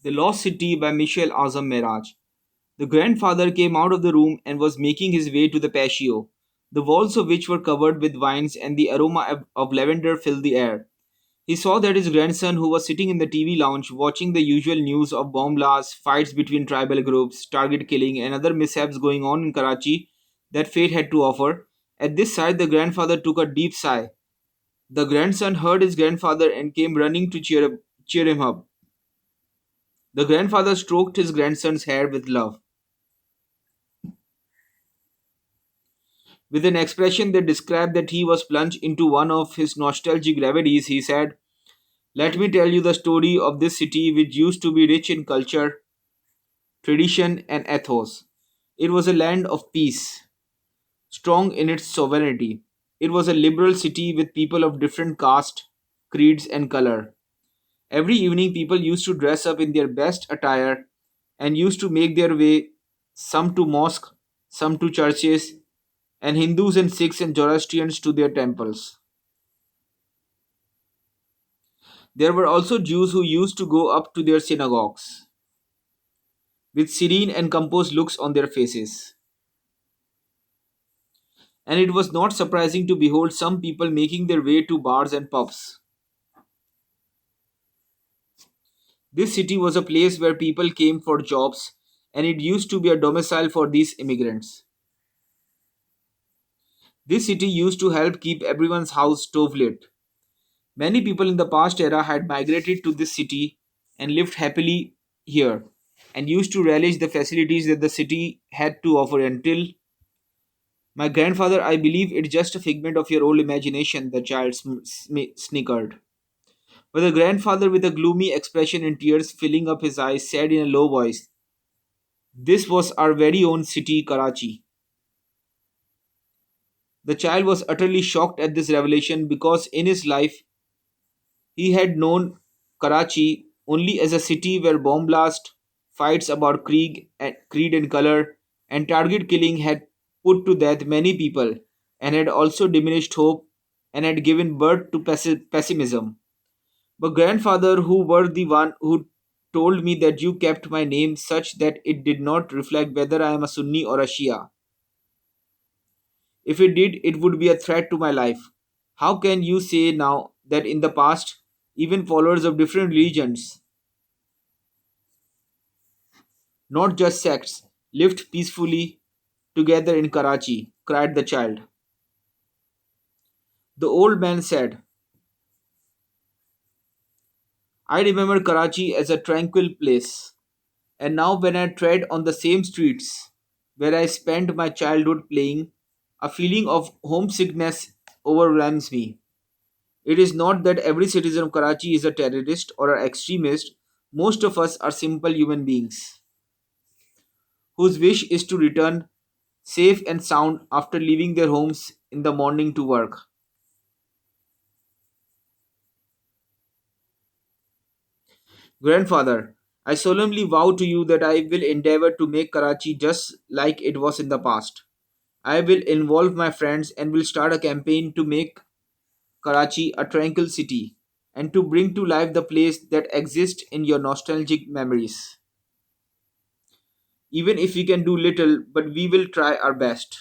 The Lost City by Michel Azam Miraj. The grandfather came out of the room and was making his way to the patio, the walls of which were covered with vines and the aroma of lavender filled the air. He saw that his grandson, who was sitting in the TV lounge watching the usual news of bomb blasts, fights between tribal groups, target killing, and other mishaps going on in Karachi that fate had to offer, at this sight the grandfather took a deep sigh. The grandson heard his grandfather and came running to cheer him up. The grandfather stroked his grandson's hair with love. With an expression that described that he was plunged into one of his nostalgic reveries, he said, "Let me tell you the story of this city which used to be rich in culture, tradition, and ethos. It was a land of peace, strong in its sovereignty. It was a liberal city with people of different caste, creeds, and color. Every evening, people used to dress up in their best attire and used to make their way, some to mosque, some to churches, and Hindus and Sikhs and Zoroastrians to their temples. There were also Jews who used to go up to their synagogues with serene and composed looks on their faces. And it was not surprising to behold some people making their way to bars and pubs. This city was a place where people came for jobs, and it used to be a domicile for these immigrants. This city used to help keep everyone's house stove lit. Many people in the past era had migrated to this city and lived happily here and used to relish the facilities that the city had to offer until my grandfather, I believe it's just a figment of your old imagination, the child snickered. But the grandfather, with a gloomy expression and tears filling up his eyes, said in a low voice, "This was our very own city, Karachi." The child was utterly shocked at this revelation because in his life he had known Karachi only as a city where bomb blast, fights about creed and color, and target killing had put to death many people and had also diminished hope and had given birth to pessimism. But grandfather, who were the one who told me that you kept my name such that it did not reflect whether I am a Sunni or a Shia. If it did, it would be a threat to my life. How can you say now that in the past, even followers of different religions, not just sects, lived peacefully together in Karachi? Cried the child. The old man said, I remember Karachi as a tranquil place, and now when I tread on the same streets where I spent my childhood playing, a feeling of homesickness overwhelms me. It is not that every citizen of Karachi is a terrorist or an extremist. Most of us are simple human beings whose wish is to return safe and sound after leaving their homes in the morning to work. Grandfather, I solemnly vow to you that I will endeavor to make Karachi just like it was in the past. I will involve my friends and will start a campaign to make Karachi a tranquil city and to bring to life the place that exists in your nostalgic memories. Even if we can do little, but we will try our best.